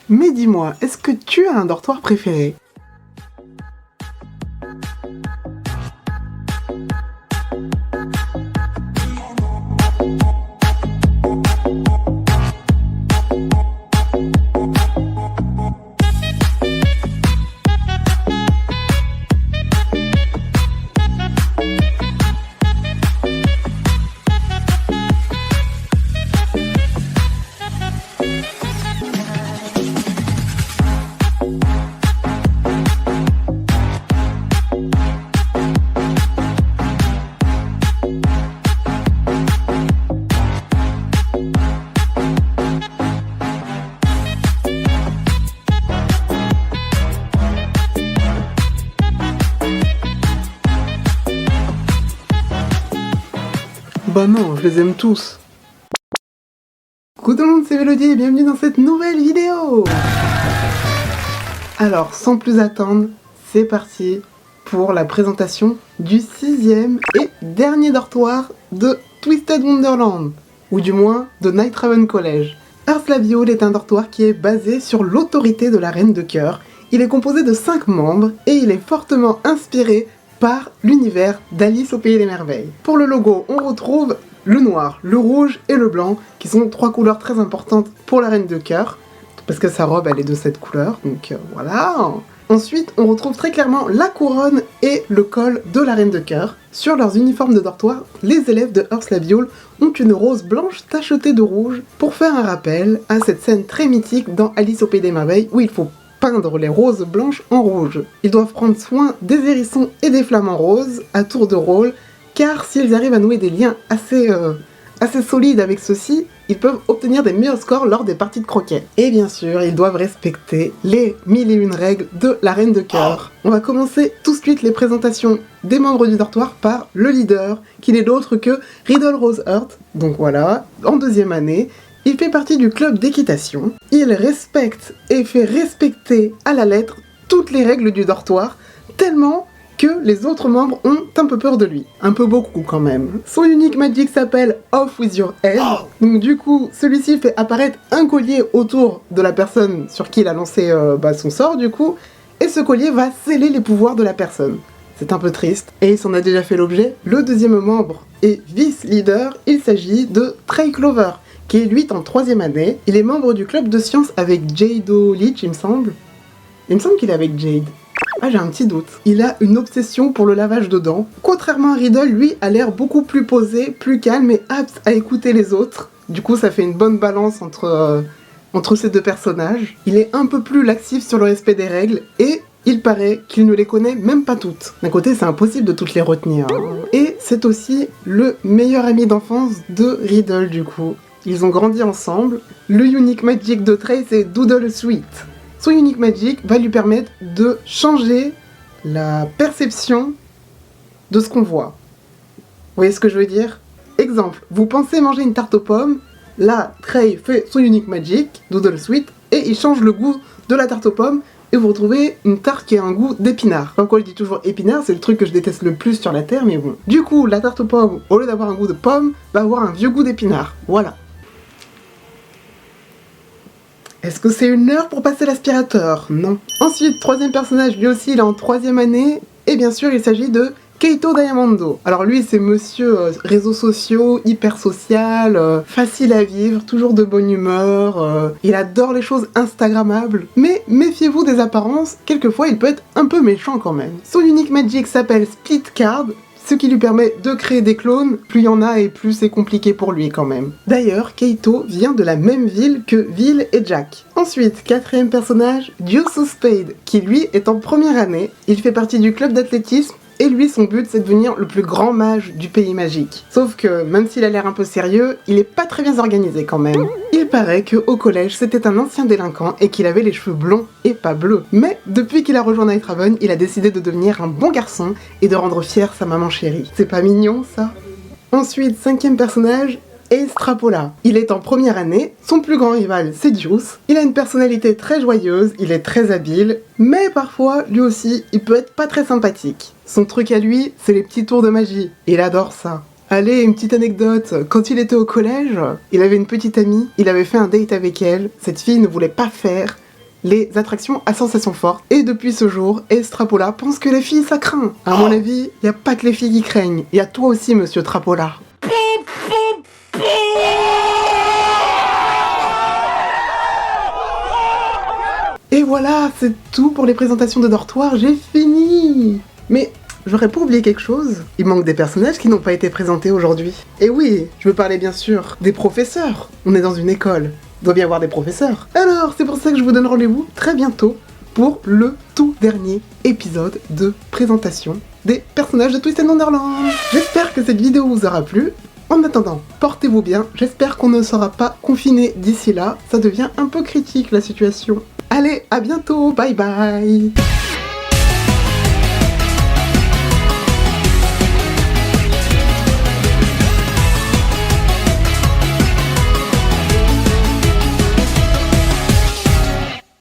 Mais dis-moi, est-ce que tu as un dortoir préféré? Bah non, je les aime tous. Coucou tout le monde, c'est Mélodie et bienvenue dans cette nouvelle vidéo. Alors, sans plus attendre, c'est parti pour la présentation du 6e et dernier dortoir de Twisted Wonderland, ou du moins de Nightraven College. Earthlavioul est un dortoir qui est basé sur l'autorité de la Reine de Cœur. Il est composé de 5 membres et il est fortement inspiré par l'univers d'Alice au Pays des Merveilles. Pour le logo, on retrouve le noir, le rouge et le blanc, qui sont 3 couleurs très importantes pour la Reine de Cœur, parce que sa robe elle est de cette couleur, donc voilà. Ensuite, on retrouve très clairement la couronne et le col de la Reine de Cœur. Sur leurs uniformes de dortoir, les élèves de Earthlavioul ont une rose blanche tachetée de rouge pour faire un rappel à cette scène très mythique dans Alice au Pays des Merveilles où il faut peindre les roses blanches en rouge. Ils doivent prendre soin des hérissons et des flamants roses à tour de rôle, car s'ils arrivent à nouer des liens assez solides avec ceux-ci, ils peuvent obtenir des meilleurs scores lors des parties de croquet. Et bien sûr, ils doivent respecter les 1001 règles de la Reine de Cœur. On va commencer tout de suite les présentations des membres du dortoir par le leader, qui n'est d'autre que Riddle Roseheart. Donc voilà, en 2e année, il fait partie du club d'équitation. Il respecte et fait respecter à la lettre toutes les règles du dortoir, tellement que les autres membres ont un peu peur de lui. Un peu beaucoup quand même. Son unique magic s'appelle Off With Your Head. Donc du coup, celui-ci fait apparaître un collier autour de la personne sur qui il a lancé son sort du coup, et ce collier va sceller les pouvoirs de la personne. C'est un peu triste, et il s'en a déjà fait l'objet. Le 2e membre et vice-leader, il s'agit de Trey Clover, qui est lui en 3e année. Il est membre du club de sciences avec Jade Leach, il me semble. Il me semble qu'il est avec Jade. Ah, j'ai un petit doute. Il a une obsession pour le lavage de dents. Contrairement à Riddle, lui a l'air beaucoup plus posé, plus calme et apte à écouter les autres. Du coup, ça fait une bonne balance entre ces deux personnages. Il est un peu plus laxif sur le respect des règles et il paraît qu'il ne les connaît même pas toutes. D'un côté, c'est impossible de toutes les retenir. Et c'est aussi le meilleur ami d'enfance de Riddle, du coup. Ils ont grandi ensemble. Le unique magic de Trey, c'est Doodle Sweet. Son unique magic va lui permettre de changer la perception de ce qu'on voit. Vous voyez ce que je veux dire? Exemple, vous pensez manger une tarte aux pommes, là, Trey fait son unique magic, Doodle Sweet, et il change le goût de la tarte aux pommes, et vous retrouvez une tarte qui a un goût d'épinard. Comme quoi je dis toujours épinard, c'est le truc que je déteste le plus sur la terre, mais bon. Du coup, la tarte aux pommes, au lieu d'avoir un goût de pomme, va avoir un vieux goût d'épinard. Voilà. Est-ce que c'est une heure pour passer l'aspirateur? Non. Ensuite, 3e personnage, lui aussi il est en 3e année, et bien sûr il s'agit de Keito Diamondo. Alors lui c'est monsieur réseaux sociaux, hyper social, facile à vivre, toujours de bonne humeur, il adore les choses instagrammables, mais méfiez-vous des apparences, quelquefois il peut être un peu méchant quand même. Son unique magic s'appelle Split Card, ce qui lui permet de créer des clones. Plus il y en a et plus c'est compliqué pour lui quand même. D'ailleurs, Keito vient de la même ville que Will et Jack. Ensuite, 4e personnage, Dioso Spade, qui lui est en 1re année. Il fait partie du club d'athlétisme et lui son but c'est de devenir le plus grand mage du pays magique. Sauf que même s'il a l'air un peu sérieux, il est pas très bien organisé quand même. Il paraît qu'au collège c'était un ancien délinquant et qu'il avait les cheveux blonds et pas bleus. Mais depuis qu'il a rejoint Nightraven, il a décidé de devenir un bon garçon et de rendre fière sa maman chérie. C'est pas mignon ça? Ensuite, 5e personnage, Estrapola. Il est en 1re année, son plus grand rival c'est Juice. Il a une personnalité très joyeuse, il est très habile, mais parfois, lui aussi, il peut être pas très sympathique. Son truc à lui, c'est les petits tours de magie. Il adore ça. Allez, une petite anecdote, quand il était au collège, il avait une petite amie, il avait fait un date avec elle, cette fille ne voulait pas faire les attractions à sensations fortes. Et depuis ce jour, Estrapola pense que les filles ça craint. À mon avis, il n'y a pas que les filles qui craignent. Il y a toi aussi, monsieur Trapola. Et voilà, c'est tout pour les présentations de dortoir, j'ai fini. Mais j'aurais pas oublié quelque chose. Il manque des personnages qui n'ont pas été présentés aujourd'hui. Et oui, je veux parler bien sûr des professeurs. On est dans une école, il doit bien y avoir des professeurs. Alors, c'est pour ça que je vous donne rendez-vous très bientôt pour le tout dernier épisode de présentation des personnages de Twisted Wonderland. J'espère que cette vidéo vous aura plu. En attendant, portez-vous bien, j'espère qu'on ne sera pas confiné d'ici là, ça devient un peu critique la situation. Allez, à bientôt, bye bye.